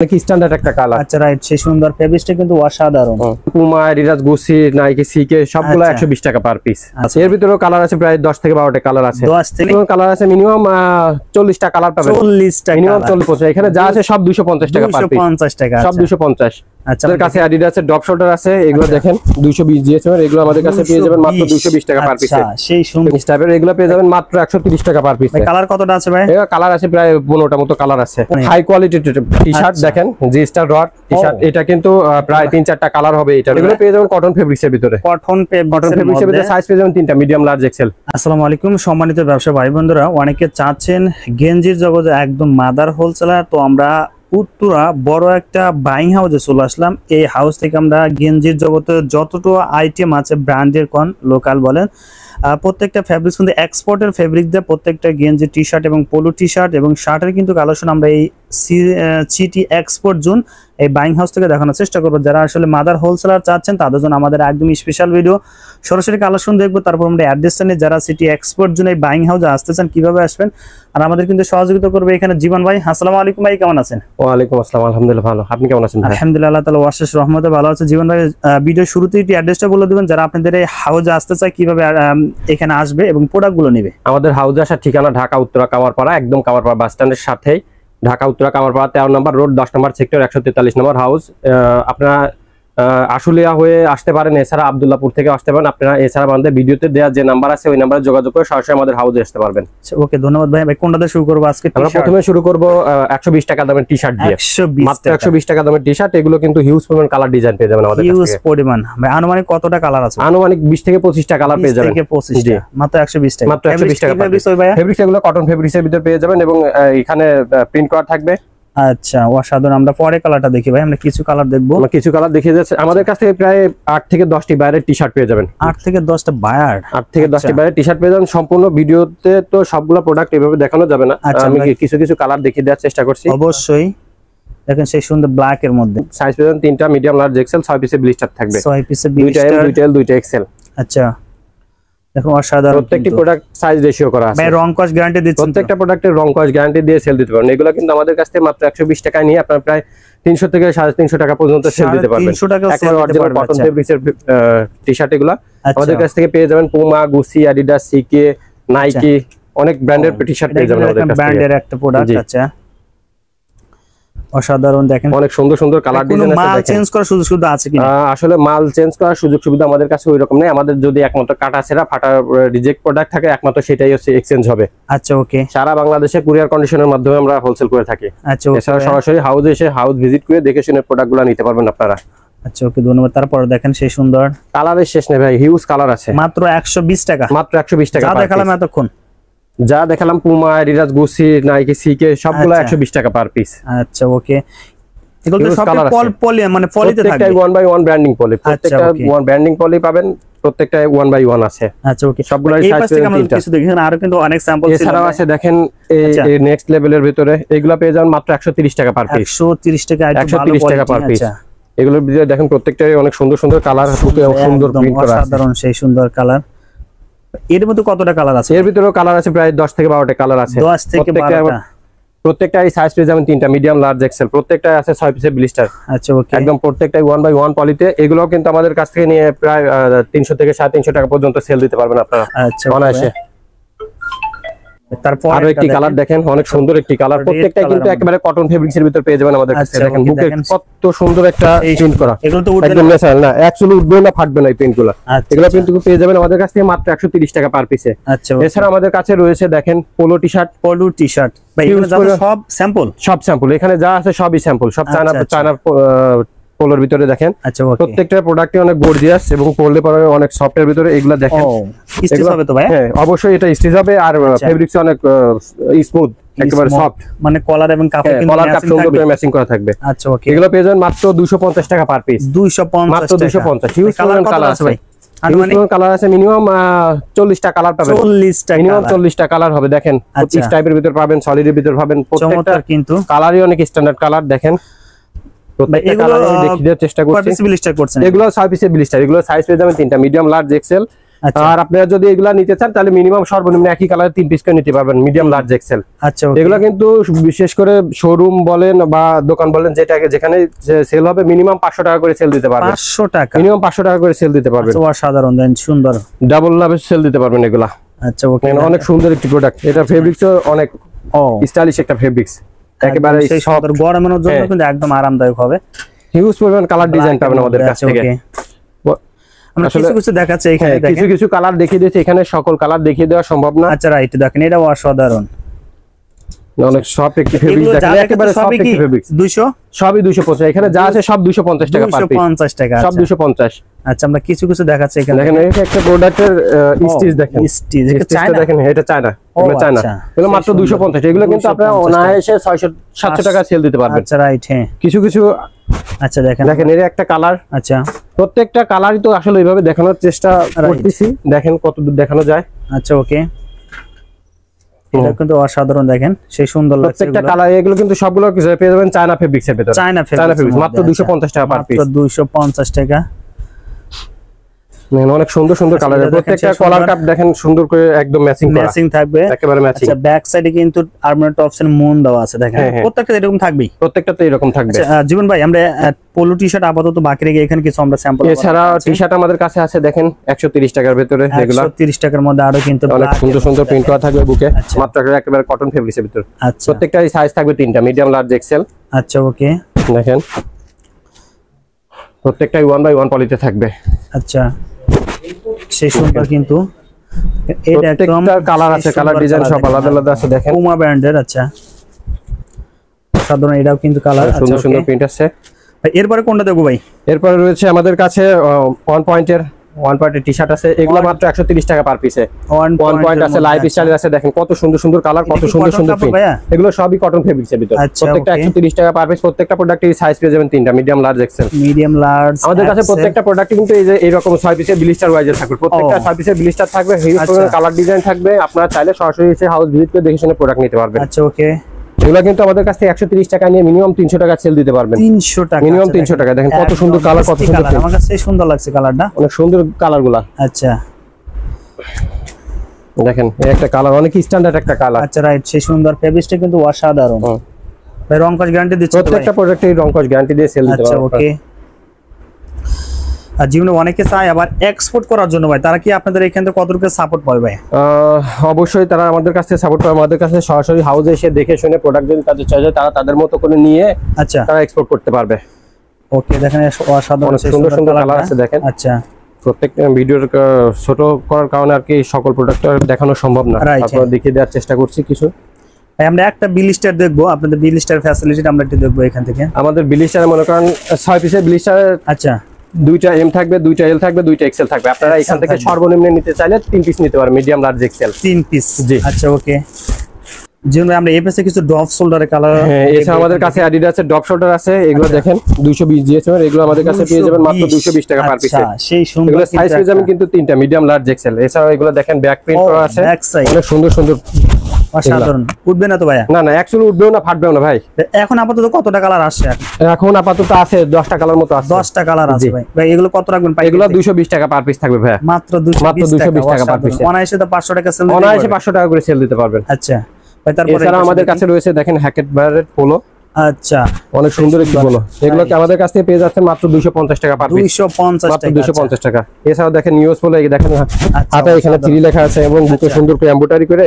কি স্ট্যান্ডার্ড একটা কালার। আচ্ছা রাইট, সেই সুন্দর ফেব্রিক্সটা কিন্তু অসাধারণ। পুমা, অ্যাডিডাস, গুচি, নাইকি, সিকে সবগুলো 120 টাকা পার পিস। এর ভিতরেও কালার আছে প্রায় 10 থেকে 12টা কালার আছে। 10 থেকে কালার আছে মিনিমাম 40টা কালার পাবেন। 40টা মিনিমাম 40। এখানে যা আছে সব 250 টাকা পার পিস। 250 টাকা সব 250। আচ্ছা, আমাদের কাছে অ্যাডিডাসের ড্রপ শোল্ডার আছে, এগুলো দেখেন 220 দিয়েছে, এগুলো আমাদের কাছে পেয়ে যাবেন মাত্র 220 টাকা পার পিসে। আচ্ছা, সেই সুন্দর স্টাইপের এগুলো পেয়ে যাবেন মাত্র 130 টাকা পার পিসে। কালার কতটা আছে ভাই? এর কালার আছে প্রায় 15টা মতো কালার আছে। হাই কোয়ালিটি টি-শার্ট দেখেন, জি স্টার রড টি-শার্ট, এটা কিন্তু প্রায় 3-4টা কালার হবে। এটা এগুলো পেয়ে যাবেন কটন ফেব্রিক্সের ভিতরে। কটন ফেব্রিক্সের ভিতরে সাইজ পেয়ে যাবেন 3টা, মিডিয়াম, লার্জ, এক্সেল। আসসালামু আলাইকুম সম্মানিত ব্যবসা ভাই বন্ধুরা, অনেকে চাচ্ছেন গেঞ্জির জগতে একদম মাদার হোলসেলার। তো আমরা উত্তরা বড় একটা বাইং হাউসে চলে আসলাম। এই হাউস থেকে আমরা গেঞ্জির জগতে যতটুকু আইটেম আছে, ব্র্যান্ডের কোন লোকাল বলেন, প্রত্যেকটা ফেব্রিক্স কিন্তু এক্সপোর্টের ফেব্রিক দিয়ে প্রত্যেকটা গেঞ্জি, টি শার্ট এবং পোলো টি শার্ট এবং শার্টের কিন্তু কালেকশন আমরা এই সিটি এক্সপোর্ট জোন এই বাইং হাউস থেকে দেখানোর চেষ্টা করবো। যারা আসলে মাদার হোলসেলার চাচ্ছেন তাদের জন্য আমাদের একদম স্পেশাল ভিডিও, সরাসরি কালেকশন দেখবো। তারপর আমরা অ্যাড্রেসটা নিয়ে যারা সিটি এক্সপোর্ট জোন এই বাইং হাউসে আসতে চান কিভাবে আসবেন, আর আমাদের কিন্তু সহযোগিতা করবে এখানে জীবন ভাই। আসসালামু আলাইকুম ভাই, কেমন আছেন? ওয়ালাইকুম আসসালাম, আলহামদুলিল্লাহ ভালো। আপনি কেমন আছেন? আলহামদুলিল্লাহ, আল্লাহ তাআলা অশেষ রহমতে ভালো আছে। জীবন ভাই, ভিডিও শুরুতেই অ্যাড্রেসটা বলে দিবেন যারা আপনাদের এই হাউসে আসতে চায় কিভাবে এখানে আসবে এবং প্রোডাক্টগুলো নেবে। আমাদের হাউসে আসার ঠিকানা ঢাকা উত্তরা কামারপাড়া, একদম কামারপাড়া বাস স্ট্যান্ডের সাথেই, ঢাকা উত্তরা কামারপাড়া 13 নম্বর রোড, 10 নম্বর সেক্টর, 143 নম্বর হাউস। আপনারা আশুলিয়া হয়ে আসতে পারেন, এছাড়া আব্দুল্লাহপুর থেকে আসতে পারেন। আপনারা এছাড়া আমাদের ভিডিওতে দেওয়া যে নাম্বার আছে ওই নাম্বারে যোগাযোগ করে সরাসরি আমাদের হাউসে আসতে পারবেন। ওকে, ধন্যবাদ ভাই। কোনটা দিয়ে শুরু করব আজকে? আমরা প্রথমে শুরু করব 120 টাকা দামের টি-শার্ট দিয়ে। মাত্র 120 টাকা দামের টি-শার্ট। এগুলো কিন্তু হিউজ পরিমাণ কালার ডিজাইন পেয়ে যাবেন আমাদের কাছে। হিউজ পরিমাণ ভাই, আনুমানিক কতটা কালার আছে? আনুমানিক 20 থেকে 25টা কালার পেয়ে যাবেন। 25টা মাত্র 120 টাকা। মাত্র 120 টাকা ফেব্রিক্স, এগুলো কটন ফেব্রিক্সের ভিতরে পেয়ে যাবেন এবং এখানে প্রিন্ট করা থাকবে। আচ্ছা, অসাধারণ। আমরা পরে কালারটা দেখি ভাই, আমরা কিছু কালার দেখবো। আমরা কিছু কালার দেখিয়ে যাচ্ছে। আমাদের কাছ থেকে প্রায় 8 থেকে 10টি বাইরের টি-শার্ট পেয়ে যাবেন। 8 থেকে 10টা বায়ার, 8 থেকে 10টি বাইরের টি-শার্ট পেয়ে যাবেন। সম্পূর্ণ ভিডিওতে তো সবগুলো প্রোডাক্ট এভাবে দেখানো যাবে না, আমি কিছু কিছু কালার দেখিয়ে দেওয়ার চেষ্টা করছি। অবশ্যই দেখেন, সেই সুন্দর ব্ল্যাক এর মধ্যে সাইজ পেয়ে যাবেন 3টা, মিডিয়াম, লার্জ, এক্সেল। 6 পিসের ব্লিস্টার থাকবে, 6 পিসের 2টা এম, 2টা এল, 2টা এক্সেল। আচ্ছা, দেখো অসাধারণ। প্রত্যেকটি প্রোডাক্ট সাইজ রেশিও করা আছে। ভাই রং কস গ্যারান্টি দিচ্ছেন? প্রত্যেকটা প্রোডাক্টের রং কস গ্যারান্টি দিয়ে সেল দিতে পারবেন। এগুলো কিন্তু আমাদের কাছ থেকে মাত্র 120 টাকায় নিয়ে আপনারা প্রায় 300 থেকে 350 টাকা পর্যন্ত সেল দিতে পারবেন। 300 টাকা সেল দিতে পারবেন। কটন ফেব্রিক্সের টি-শার্ট এগুলো আমাদের কাছ থেকে পেয়ে যাবেন। পুমা, গুচি, অ্যাডিডাস, সিকে, নাইকি, অনেক ব্র্যান্ডের টি-শার্ট পেয়ে যাবেন আমাদের কাছ থেকে। ব্র্যান্ডের একটা প্রোডাক্ট। আচ্ছা, অসাধারণ। দেখেন অনেক সুন্দর সুন্দর কালার ডিজাইন আছে। মাল চেঞ্জ করার সুযোগ সুবিধা আছে কিনা? আসলে মাল চেঞ্জ করার সুযোগ সুবিধা আমাদের কাছে ওই রকম নেই। আমাদের যদি একমাত্র কাটা ছেঁড়া ফাটা রিজেক্ট প্রোডাক্ট থাকে, একমাত্র সেটাই হচ্ছে এক্সচেঞ্জ হবে। আচ্ছা, ওকে। সারা বাংলাদেশে কুরিয়ার কন্ডিশনের মাধ্যমে আমরা হোলসেল করে থাকি। আচ্ছা, এছাড়া সরাসরি হাউসে এসে হাউস ভিজিট করে দেখে শুনে প্রোডাক্টগুলো নিতে পারবেন আপনারা। আচ্ছা, ওকে, ধন্যবাদ। তারপর দেখেন সেই সুন্দর কালারের শেষ নেই ভাই, হিউজ কালার আছে। মাত্র 120 টাকা। মাত্র 120 টাকা। যা দেখালাম এতক্ষণ, যা দেখালাম পুমা, অ্যাডিডাস, গুচি, নাইকি, সিকে সবগুলো 120 টাকা পার পিস। আচ্ছা, ওকে। এগুলো তো সব পলি, মানে পলিতে থাকবে। প্রত্যেকটা 1 বাই 1 ব্র্যান্ডিং পলি। প্রত্যেকটা 1 ব্র্যান্ডিং পলি পাবেন। প্রত্যেকটা 1 বাই 1 আছে। আচ্ছা, ওকে। সবগুলো সাইজ পেয়ে কিছু দেখেন, আরো কিন্তু অনেক স্যাম্পল ছিল। এছাড়াও আছে দেখেন এই নেক্সট লেভেলের ভিতরে এগুলো পেয়ে যাবেন মাত্র 130 টাকা পার পিস। 130 টাকা, 130 টাকা পার পিস। এগুলোর ভিতরে দেখেন প্রত্যেকটাই অনেক সুন্দর সুন্দর কালার, সুন্দর প্রিন্ট করা আছে। সাধারণ সেই সুন্দর কালার। এর মধ্যে কতটা কালার আছে? এর ভিতরেও কালার আছে প্রায় 10 থেকে 12টা কালার আছে। 10 থেকে 12টা। প্রত্যেকটাই সাইজ পেয়ে যাবেন 3টা, মিডিয়াম, লার্জ, এক্সেল। প্রত্যেকটা আছে 6 পিসের ব্লিস্টার। আচ্ছা, ওকে। একদম প্রত্যেকটাই 1 বাই 1 পলিতে। এগুলো কিন্তু আমাদের কাছ থেকে নিয়ে প্রায় 300 থেকে 350 টাকা পর্যন্ত সেল দিতে পারবেন আপনারা। আচ্ছা, অনায়াসে। তারপর আরো একটি কালার দেখেন, অনেক সুন্দর একটি কালার। প্রত্যেকটাই কিন্তু একেবারে কটন ফেব্রিক্সের ভিতর পেয়ে যাবেন আমাদের কাছে। দেখেন বুকে কত সুন্দর একটা প্রিন্ট করা। এগুলো তো একদম ন্যাচারাল না, অ্যাকচুয়ালি উঠবে না, ফাটবে না এই প্রিন্টগুলো। এগুলো কিন্তু পেয়ে যাবেন আমাদের কাছ থেকে মাত্র 130 টাকা পার পিসে। আচ্ছা, এছাড়া আমাদের কাছে রয়েছে দেখেন পোলো টি-শার্ট। পোলো টি-শার্ট ভাই, এগুলো সব স্যাম্পল? সব স্যাম্পল, এখানে যা আছে সবই স্যাম্পল। সব চায়না পোলোর ভিতরে দেখেন। আচ্ছা, প্রত্যেকটা প্রোডাক্টে অনেক গর্জিয়াস এবং পরলে পরে অনেক সফটের ভিতরে। এগুলো দেখেন স্টিচ হবে তো ভাই? হ্যাঁ, অবশ্যই এটা স্টিচ হবে। আর ফেব্রিক্স অনেক স্মুথ, একেবারে সফট। মানে কলার এবং কাপড় কিন্তু সুন্দর করে ম্যাচিং করা থাকবে। আচ্ছা, ওকে। এগুলো পেয়ে যাবেন মাত্র 250 টাকা পার পিস। 250 মাত্র 250। হিউজ কালার আছে ভাই। কালার আছে মিনিমাম 40টা কালার পাবেন। 40টা মিনিমাম 40টা কালার হবে। দেখেন 25 টাইপের ভিতর পাবেন, সলিডের ভিতর পাবেন। প্রত্যেকটা কিন্তু কালারই অনেক স্ট্যান্ডার্ড কালার। দেখেন প্রত্যেকটা কালার আমি দেখিয়ে দেওয়ার চেষ্টা করছি। ব্লিস্টার করছেন? এগুলো 6 পিসের ব্লিস্টার। এগুলো সাইজ পেয়ে যাবেন 3টা, মিডিয়াম, লার্জ, এক্সেল। আচ্ছা আর আপনারা যদি এগুলা নিতে চান তাহলে মিনিমাম সর্বনিম্ন একই কালারে 3 পিস করে নিতে পারবেন, মিডিয়াম লার্জ এক্সেল। আচ্ছা এগুলা কিন্তু বিশেষ করে শোরুম বলেন বা দোকান বলেন যেখানে সেল হবে মিনিমাম 500 টাকা করে সেল দিতে পারবেন। 500 টাকা মিনিমাম 500 টাকা করে সেল দিতে পারবেন। আচ্ছা সাধারণ দেন, সুন্দর ডাবল লাভে সেল দিতে পারবেন এগুলা। আচ্ছা ওকে, অনেক সুন্দর একটি প্রোডাক্ট। এটা ফেব্রিক্সও অনেক ও স্টাইলিশ একটা ফেব্রিক্স, একেবারে সেই সুন্দর গরমের জন্য কিন্তু একদম আরামদায়ক হবে। হিউজ পরিমাণ কালার ডিজাইন পাবেন আমাদের কাছ থেকে। আমরা কিছু কিছু দেখাচ্ছি এখানে, কিছু কিছু কালার দেখিয়ে দিয়েছি, এখানে সকল কালার দেখিয়ে দেওয়া সম্ভব না। আচ্ছা রাইট, দেখেন এটা অসাধারণ, অনেক সফট একটি ফেব্রিক, দেখেন একেবারে সফট একটি ফেব্রিক। 200 সবই 250, এখানে যা আছে সব 250 টাকা পার পিস। 250 টাকা সব 250। আচ্ছা আমরা কিছু কিছু দেখাচ্ছি এখানে, দেখেন এই একটা প্রোডাক্টের স্টিচ দেখেন, স্টিচ এটা চায়না, দেখেন এটা চায়না, এগুলো চায়না, এগুলো মাত্র 250। এগুলো কিন্তু আপনারা অনায়াসে 600 700 টাকা সেল দিতে পারবেন। আচ্ছা রাইট, হ্যাঁ কিছু কিছু আচ্ছা দেখেন এর একটা কালার। আচ্ছা প্রত্যেকটা কালারই তো আসলে এইভাবে দেখানোর চেষ্টা করতেছি, দেখেন কতদূর দেখানো যায়। আচ্ছা ওকে, এটা কিন্তু অসাধারণ, দেখেন সেই সুন্দর লাগছে প্রত্যেকটা কালার। এগুলো কিন্তু সবগুলো পেয়ে যাবেন চায়না ফেব্রিক্সের ভিতরে, চায়না ফেব্রিক্স মাত্র 250 টাকা পার পিস। মাত্র 250 টাকা। অনেক সুন্দর সুন্দর কালার, প্রত্যেকটা কলার কাপ দেখেন সুন্দর করে একদম ম্যাচিং থাকবে, একেবারে ম্যাচিং। আচ্ছা ব্যাক সাইডে কিন্তু আর্মার অপশন মুন দেওয়া আছে, দেখেন প্রত্যেকটা এরকম থাকবেই, প্রত্যেকটাতে এরকম থাকবে। আচ্ছা জীবন ভাই, আমরা পোলো টি-শার্ট আপাতত বাকি রেখে এখানে কিছু আমরা স্যাম্পল, এছাড়া টি-শার্ট আমাদের কাছে আছে দেখেন 130 টাকার ভিতরে, এগুলা 130 টাকার মধ্যে আরো কিন্তু অনেক সুন্দর সুন্দর প্রিন্ট করা থাকবে বুকে, মাত্র একেবারে কটন ফেব্রিক্সের ভিতর। আচ্ছা প্রত্যেকটার সাইজ থাকবে 3টা, মিডিয়াম লার্জ এক্সেল। আচ্ছা ওকে, দেখেন প্রত্যেকটাই 1/1 পলিতে থাকবে। আচ্ছা সেই সুন্দর, কিন্তু এটা একদম কালার আছে, কালার ডিজাইন সব আলাদা আলাদা আছে, দেখেন পুমা ব্র্যান্ডের। আচ্ছা সাধারণ এটাও কিন্তু কালার, সুন্দর সুন্দর প্রিন্ট আছে। এরপরে কোনটা দেবো ভাই? এরপরে রয়েছে আমাদের কাছে 1 পয়েন্টের টি-শার্ট আছে, এগুলো মাত্র 130 টাকা পার পিসে। 1 পয়েন্ট আছে, লাইফ স্টাইল আছে, দেখেন কত সুন্দর সুন্দর কালার, কত সুন্দর সুন্দর প্রিন্ট। এগুলো সবই কটন ফেব্রিক্সের ভিতর, প্রত্যেকটা 130 টাকা পার পিস। প্রত্যেকটা প্রোডাক্টের সাইজ পেয়ে যাবেন 3টা, medium large Excel. Medium large আমাদের কাছে প্রত্যেকটা প্রোডাক্ট কিন্তু এই যে এরকম 6 পিসের ব্লিস্টার ওয়াইজে থাকবে, প্রত্যেকটা 6 পিসের ব্লিস্টার থাকবে, হিউজ পরিমাণ কালার ডিজাইন থাকবে। আপনারা চাইলে সরাসরি এসে হাউস ভিজিট করে দেখে শুনে প্রোডাক্ট নিতে পারবেন। আচ্ছা ওকে, এগুলো কিন্তু আমাদের কাছ থেকে 130 টাকা নিয়ে মিনিমাম 300 টাকা সেল দিতে পারবেন। 300 টাকা, মিনিমাম 300 টাকা। দেখেন কত সুন্দর কালার, কত সুন্দর, আমার কাছে সুন্দর লাগছে কালারটা, অনেক সুন্দর কালারগুলা। আচ্ছা দেখেন এই একটা কালার, অনেক স্ট্যান্ডার্ড একটা কালার। আচ্ছা রাইট, সেই সুন্দর ফেব্রিক্সটা কিন্তু অসাধারণ। ভাই রং কস গ্যারান্টি দিচ্ছে প্রত্যেকটা প্রোডাক্টে রং কস গ্যারান্টি দিয়ে সেল দিতে পারবেন। আচ্ছা ওকে, আর জীবনে অনেকে চায় আবার এক্সপোর্ট করার জন্য ভাই, তারা কি আপনাদের এখান থেকে কত রুপে সাপোর্ট পাবে ভাই? অবশ্যই তারা আমাদের কাছে সাপোর্ট পাবে। আমাদের কাছে সরাসরি হাউসে এসে দেখে শুনে প্রোডাক্ট যদি তাদের চাই তারা তাদের মতো করে নিয়ে আচ্ছা তারা এক্সপোর্ট করতে পারবে। ওকে দেখেন অসাধারণ সুন্দর সুন্দর কালার আছে, দেখেন। আচ্ছা প্রত্যেক ভিডিওর ছোট করার কারণে আর কি সকল প্রোডাক্ট দেখানো সম্ভব না, আপনারা দেখিয়ে দেওয়ার চেষ্টা করছি কিছু। ভাই আমরা একটা বিলিস্টার দেখবো, আপনাদের বিলিস্টার ফ্যাসিলিটিটা আমরা একটু দেখবো এখান থেকে। আমাদের বিলিস্টারে মনে করেন 6 পিসের বিলিস্টার, আচ্ছা 2টা এম থাকবে, 2টা এল থাকবে, 2টা এক্সেল থাকবে। আপনারা এখান থেকে সর্বনিম্ন নিতে চাইলে 3 পিস নিতে পারেন, মিডিয়াম লার্জ এক্সেল 3 পিস। জি আচ্ছা ওকে, যেমন আমরা এই পাশে কিছু ড্রপ শোল্ডারের কালার, হ্যাঁ এছাড়া আমাদের কাছে অ্যাডিডাসের ড্রপ শোল্ডার আছে, এগুলো দেখেন 220 দিয়েছে, এগুলো আমাদের কাছে পেয়ে যাবেন মাত্র 220 টাকা পার পিসে। সেই সুন্দর, এগুলো সাইজ পেয়ে যাবেন কিন্তু 3টা, মিডিয়াম লার্জ এক্সেল। এছাড়া এগুলো দেখেন ব্যাক প্রিন্ট করা আছে, অনেক সুন্দর সুন্দর, অসাধারণ। উঠবে না তো ভাইয়া? না না, অ্যাকচুয়ালি উঠবেও না, ফাটবেও না ভাই। এখন আপাতত কতটা কালার আসছে? এখন আপাতত আছে 10টা কালার মতো আছে, 10টা কালার আছে ভাই। ভাই এগুলো কত রাখবেন? এগুলো 220 টাকা পার পিস থাকবে ভাই, মাত্র 220 টাকা পার পিস। অনায়াসে তো 500 টাকা সেল, অনায়াসে 500 টাকা করে সেল দিতে পারবেন। আচ্ছা ভাই, তারপরে এছাড়া আমাদের কাছে রয়েছে দেখেন হ্যাকেট ব্র্যান্ডের পোলো, আচ্ছা অনেক সুন্দর একটি পোলো। এগুলো কি আমাদের কাছ থেকে পেয়ে যাচ্ছেন মাত্র 250 টাকা পার পিস, 250 মাত্র টাকা, 250 টাকা। এছাড়াও দেখেন ইউএস পোলো, এই দেখেন হাতে এখানে 3 লেখা আছে এবং বুকে সুন্দর করে এমব্রয়ডারি করে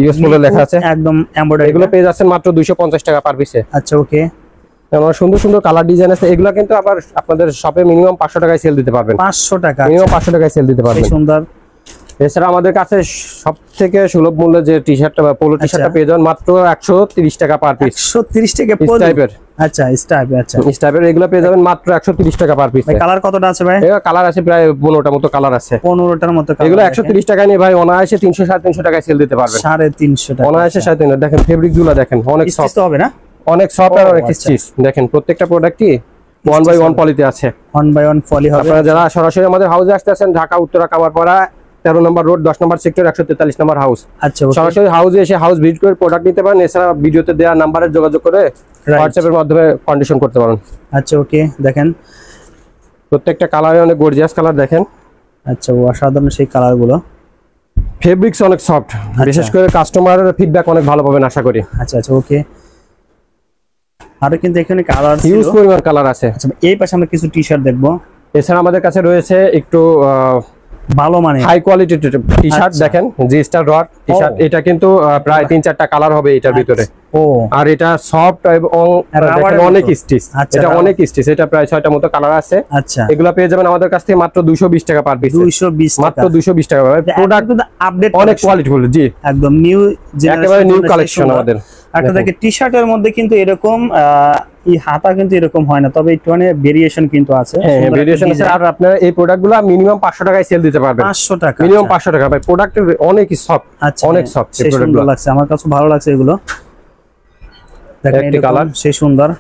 ইউএস পোলো লেখা আছে, একদম এমব্রয়ডারি। এগুলো পেয়ে যাচ্ছেন মাত্র 250 টাকা পার পিসে। আচ্ছা ওকে, আমার সুন্দর সুন্দর কালার ডিজাইন আছে, এগুলো কিন্তু আবার আপনাদের শপে মিনিমাম 500 টাকায় সেল দিতে পারবেন, 500 টাকা, মিনিমাম 500 টাকায় সেল দিতে পারবেন। সুন্দর। এছাড়া আমাদের কাছে সবথেকে সুলভ মূল্যে যে টি-শার্টটা বা পোলো টি-শার্টটা পেয়ে যাবেন মাত্র 130 টাকা পার পিস, 130 টাকা পোলো টাইপের। আচ্ছা স্টাইপের, আচ্ছা স্টাইপের এগুলো পেয়ে যাবেন মাত্র 130 টাকা পার পিস। কালার কতটা আছে ভাই? এগুলো কালার আছে প্রায় 15টা মতো কালার আছে, 15টার মতো কালার। এগুলো 130 টাকা নিয়ে ভাই অনায়াসে 300 350 টাকায় সেল দিতে পারবেন, 350 টাকা অনায়াসে 350। দেখেন ফেব্রিকগুলো দেখেন, অনেক সফট হবে না, অনেক সফট আর অনেক স্টিচ। দেখেন প্রত্যেকটা প্রোডাক্টই 1/1 পলিতে আছে, 1/1 পলি হবে। আপনারা যারা সরাসরি আমাদের হাউসে আসতে আছেন, ঢাকা উত্তরা কামারপাড়া 13 নম্বর রোড 10 নম্বর সেক্টর 143 নম্বর হাউস। আচ্ছা সরাসরি হাউসে এসে হাউস ভিজিট করে প্রোডাক্ট নিতে পারেন। এছাড়া ভিডিওতে দেওয়া নাম্বারে যোগাযোগ করে হোয়াটসঅ্যাপের মাধ্যমে কন্ডিশন করতে পারেন। আচ্ছা ওকে, দেখেন প্রত্যেকটা কালারে অনেক গর্জিয়াস কালার, দেখেন আচ্ছা, অসাধারণ সেই কালার গুলো। ফেব্রিক্স অনেক সফট, বিশেষ করে কাস্টমারের ফিডব্যাক অনেক ভালো পাবেন আশা করি। আচ্ছা আচ্ছা, ওকে। আর কিন্তু এখানে কালার হিউজ পরিমাণ কালার আছে। আচ্ছা, এই পাশে আমরা কিছু টি-শার্ট দেখবো। এছাড়া আমাদের কাছে রয়েছে একটু ভালো মানে হাই কোয়ালিটি টি-শার্ট। দেখেন জি স্টার রড টি-শার্ট, এটা কিন্তু প্রায় 3-4টা কালার হবে এটার ভিতরে। ও, আর এটা সফট এবং দেখেন অনেক স্টিচ, এটা অনেক স্টিচ, এটা প্রায় 6টা মতো কালার আছে। আচ্ছা, এগুলো পেয়ে যাবেন আমাদের কাছ থেকে মাত্র 220 টাকা পার পিস। 220 মাত্র 220 টাকা। প্রোডাক্ট কিন্তু আপডেট, অনেক কোয়ালিটিফুল। জি, একদম নিউ, একেবারে নিউ কালেকশন আমাদের। একটা দেখে টি-শার্টের মধ্যে কিন্তু এরকম এই হাতা কিন্তু এরকম হয় না, তবে একটু মানে ভেরিয়েশন কিন্তু আছে। হ্যাঁ, ভেরিয়েশন আছে। আর আপনারা এই প্রোডাক্টগুলো মিনিমাম 500 টাকায় সেল দিতে পারবেন। 500 টাকা, মিনিমাম 500 টাকা ভাই। প্রোডাক্ট অনেক সফট, অনেক সফট। সেই সুন্দর লাগছে, আমার কাছে ভালো লাগছে এগুলো। দেখেন একটি কালার সেই সুন্দর।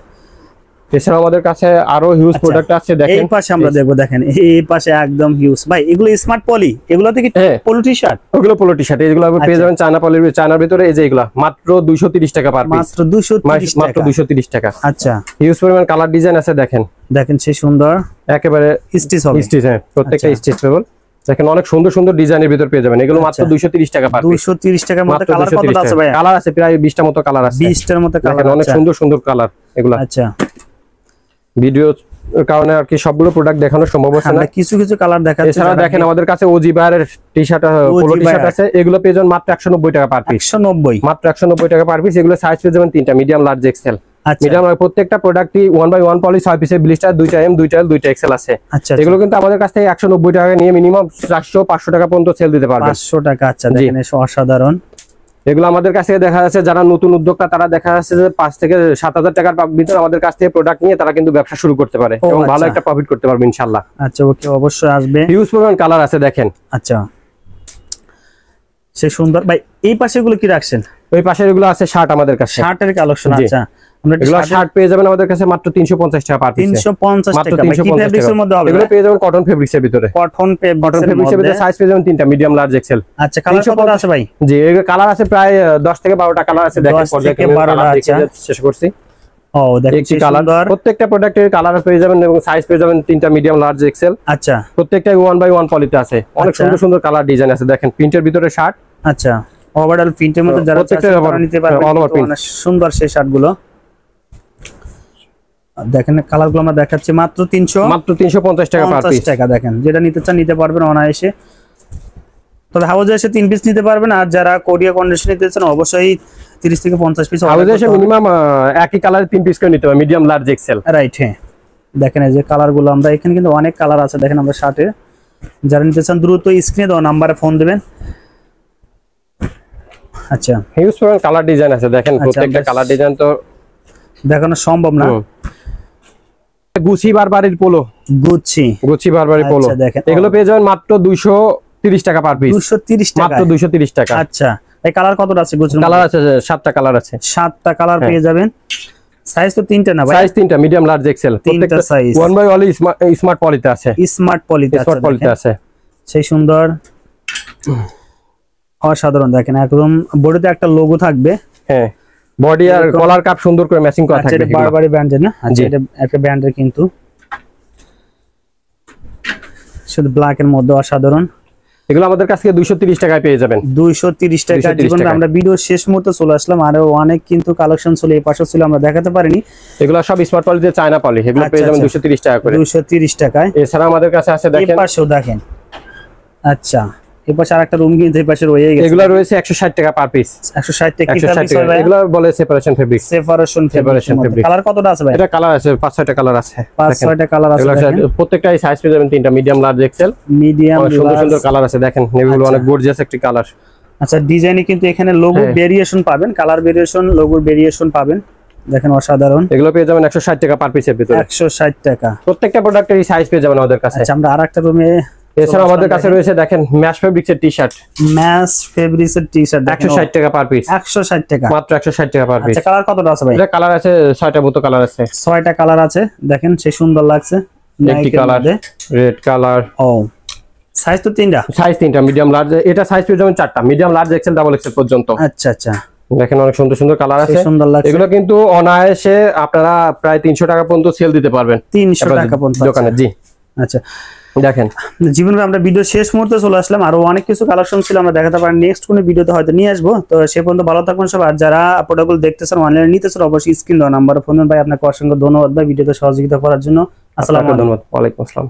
এছাড়া আমাদের কাছে আরো হিউজ প্রোডাক্ট আছে। দেখেন এই পাশে আমরা দেখবো, দেখেন এই পাশে একদম হিউজ ভাই। এগুলো স্মার্ট পলি, এগুলো থেকে পোলো টি-শার্ট, ওগুলো পোলো টি-শার্ট। এগুলো পেয়ে যাবেন চায়না পলির, চায়নার ভিতরে। এই যে এগুলা মাত্র 230 টাকা পার পিস। মাত্র 230 টাকা, মাত্র 230 টাকা। আচ্ছা, হিউজ পরিমাণ কালার ডিজাইন আছে। দেখেন দেখেন সেই সুন্দর, একেবারে স্টিচ হবে, স্টিচ। হ্যাঁ, প্রত্যেকটা স্টিচেবল। দেখেন অনেক সুন্দর সুন্দর ডিজাইনের ভিতর পেয়ে যাবেন। এগুলো মাত্র 230 টাকা পার পিস। 230 টাকার মধ্যে কালার কত আছে ভাই? কালার আছে প্রায় 20টা মতো কালার আছে। 20টার মতো কালার, অনেক সুন্দর সুন্দর কালার এগুলো। আচ্ছা, ভিডিও কারণে আর কি সবগুলো প্রোডাক্ট দেখানো সম্ভব হচ্ছে না, কিছু কিছু কালার দেখাচ্ছি। এছাড়া দেখেন আমাদের কাছে ওজি বায়ারের টি-শার্ট, পোলো টি-শার্ট আছে। এগুলো পেয়ে যাবেন মাত্র 190 টাকা পার পিস। 190, মাত্র 190 টাকা পার পিস। এগুলো সাইজ পেয়ে যাবেন 3টা, মিডিয়াম, লার্জ, এক্সেল। মিডিয়াম প্রত্যেকটা প্রোডাক্টই 1/1 পলি, 6 পিসের ব্লিস্টার, 2টা এম, 2টা এল, 2টা এক্সেল আছে। এগুলো কিন্তু আমাদের কাছ থেকে 190 টাকা নিয়ে মিনিমাম 400-500 টাকা পর্যন্ত সেল দিতে পারবেন। 500 টাকা। আচ্ছা, দেখেন অসাধারণ এগুলো আমাদের কাছ থেকে দেখা যাচ্ছে যারা নতুন উদ্যোক্তা, তারা দেখা যাচ্ছে যে 5 থেকে 7,000 টাকার ভিতরে আমাদের কাছ থেকে প্রোডাক্ট নিয়ে তারা কিন্তু ব্যবসা শুরু করতে পারে এবং ভালো একটা প্রফিট করতে পারবে ইনশাআল্লাহ। আচ্ছা, ওকে, অবশ্যই আসবে। হিউজ পরিমাণ কালার আছে দেখেন। আচ্ছা, সে সুন্দর ভাই। এই পাশে গুলো কি রাখছেন? ওই পাশে এগুলো আছে শার্ট আমাদের কাছে, শার্টের কালেকশন। আচ্ছা, আমরা এগুলো শার্ট পেয়ে যাবেন আমাদের কাছে মাত্র 350 টাকা পার পিস। 350 টাকা। কি ফেব্রিক্সের মধ্যে হবে? এগুলো পেয়ে যাবেন কটন ফেব্রিক্সের ভিতরে। কটন ফেব্রিক্সের ভিতরে সাইজ পেয়ে যাবেন 3টা, মিডিয়াম, লার্জ, এক্সেল। আচ্ছা, কালার কত আছে ভাই? জি, এর কালার আছে প্রায় 10 থেকে 12টা কালার আছে। দেখেন 10 থেকে 12টা। আচ্ছা, শেষ করছি। ও, দেখেন একটি কালার, প্রত্যেকটা প্রোডাক্টের কালার পেয়ে যাবেন এবং সাইজ পেয়ে যাবেন 3টা, মিডিয়াম, লার্জ, এক্সেল। আচ্ছা, প্রত্যেকটাই 1/1 পলিতে আছে। অনেক সুন্দর সুন্দর কালার ডিজাইন আছে। দেখেন প্রিন্টের ভিতরে শার্ট। আচ্ছা, ওভারঅল প্রিন্টের মধ্যে যারা নিতে পারবেন, অনেক সুন্দর সেই শার্টগুলো। দেখেন কালারগুলো আমরা দেখাচ্ছি মাত্র 350 টাকা পার পিস। দেখেন যেটা নিতে চান নিতে পারবেন অনায়াসে। তবে হাউজে এসে 3 পিস নিতে পারবেন, আর যারা কোরিয়া কন্ডিশন নিতে চান অবশ্যই 30 থেকে 50 পিস। হাউজে এসে মিনিমাম একই কালারে 3 পিস করে নিতে হবে, মিডিয়াম, লার্জ, এক্সেল। রাইট, হ্যাঁ। দেখেন এই যে কালারগুলো, আমরা এখানে কিন্তু অনেক কালার আছে। দেখেন আমরা শার্টে, যারা নিতে চান দ্রুত স্ক্রিনে দেওয়া নাম্বারে ফোন দিবেন। আচ্ছা, হিউজ পরিমাণ কালার ডিজাইন আছে। দেখেন প্রত্যেকটা কালার ডিজাইন তো দেখানো সম্ভব না। গুচি বারবারির পোলো, গুচি বারবারি পোলো, এগুলো পেয়ে যাবেন মাত্র 230 টাকা পার পিস। 230 টাকা, মাত্র 230 টাকা। আচ্ছা, এই কালার কতটা আছে? কালার আছে 7টা কালার আছে। 7টা কালার পেয়ে যাবেন। সাইজ তো 3টা না ভাই? সাইজ 3টা, মিডিয়াম, লার্জ, এক্সেল। প্রত্যেকটা সাইজ 1/1 স্মার্ট পলিতে আছে। স্মার্ট পলিতে আছে। সেই সুন্দর, অসাধারণ। দেখেন একদম বডিতে একটা লোগো থাকবে। হ্যাঁ, বডি আর কলার কাপ সুন্দর করে ম্যাচিং করা থাকবে। এটা বারবারি ব্র্যান্ডের না? আচ্ছা, এটা একটা ব্র্যান্ডের কিন্তু শুধু ব্ল্যাক এর মধ্যে অসাধারণ। এগুলো আমাদের কাছ থেকে 230 টাকায় পেয়ে যাবেন। 230 টাকা। জীবনে আমরা ভিডিও শেষ মুহূর্তে চলে আসলাম, আরো অনেক কিন্তু কালেকশন ছিল এই পাশে ছিল, আমরা দেখাতে পারিনি। এগুলো সব স্মার্ট পলিতে, চায়না পলি। এগুলো পেয়ে যাবেন 230 টাকা করে। 230 টাকায়। এছাড়া আমাদের কাছে আছে দেখেন, এই পাশেও দেখেন। আচ্ছা, এই পাশে আরেকটা রুম কিন্তু এই পাশে রয়ে গেছে। এগুলো রয়েছে 160 টাকা পার পিস। 160 টাকা। কি ফেব্রিক্স ভাই? এগুলো বলে separation fabric. Separation fabric. Colour কতটা আছে ভাই? এটা কালার আছে 5-6টা কালার আছে। 5-6টা কালার আছে। প্রত্যেকটাই সাইজ পেয়ে যাবেন 3টা, মিডিয়াম, লার্জ, এক্সেল। মিডিয়াম, সুন্দর সুন্দর কালার আছে। দেখেন নেভিগুলো অনেক গর্জিয়াস একটি কালার। আচ্ছা, ডিজাইনে কিন্তু এখানে লোগো ভেরিয়েশন পাবেন, কালার ভেরিয়েশন, লোগোর ভেরিয়েশন পাবেন। দেখেন অসাধারণ। এগুলো পেয়ে যাবেন 160 টাকা পার পিসের ভিতরে। 160 টাকা। প্রত্যেকটা প্রোডাক্টের সাইজ পেয়ে যাবেন আমাদের কাছে। আচ্ছা, আমরা আরেকটা রুমে। এছাড়া আমাদের কাছে রয়েছে দেখেন ম্যাশ ফেব্রিক্সের টি-শার্ট। ম্যাশ ফেব্রিক্সের টি-শার্ট 160 টাকা পার পিস। 160 টাকা, মাত্র 160 টাকা পার পিস। আচ্ছা, কালার কতটা আছে ভাই? এটা কালার আছে 6টা মতো কালার আছে। 6টা কালার আছে। দেখেন সে সুন্দর লাগছে। একটি কালার রেড কালার। ও, সাইজ তো 3টা। সাইজ 3টা, মিডিয়াম, লার্জ। এটা সাইজ পেয়ে যাবেন 4টা, medium, large, XL, double XL পর্যন্ত। আচ্ছা আচ্ছা, দেখেন অনেক সুন্দর সুন্দর কালার আছে। এগুলো কিন্তু অনায়াসে আপনারা প্রায় 300 টাকা পর্যন্ত সেল দিতে পারবেন। 300 টাকা পর্যন্ত দোকানে। জি, আচ্ছা দেখেন জীবন ভাই, আমরা ভিডিও শেষ মুহূর্তে চলে আসলাম, আরো অনেক কিছু কালেকশন ছিল আমরা দেখাতে পারি, নেক্সট কোনো ভিডিওতে হয়তো নিয়ে আসবো। তো সে পর্যন্ত ভালো থাকবেন সব, আর যারা প্রোডাক্টগুলো দেখতেছেন অনলাইনে নিতেছেন অবশ্যই স্ক্রিন দেওয়া নাম্বারে ফোন দেন। ভাই আপনাকে অসংখ্য ধন্যবাদ ভাই ভিডিওতে সহযোগিতা করার জন্য। আসসালামু আলাইকুম। ধন্যবাদ। ওয়ালাইকুম আসসালাম।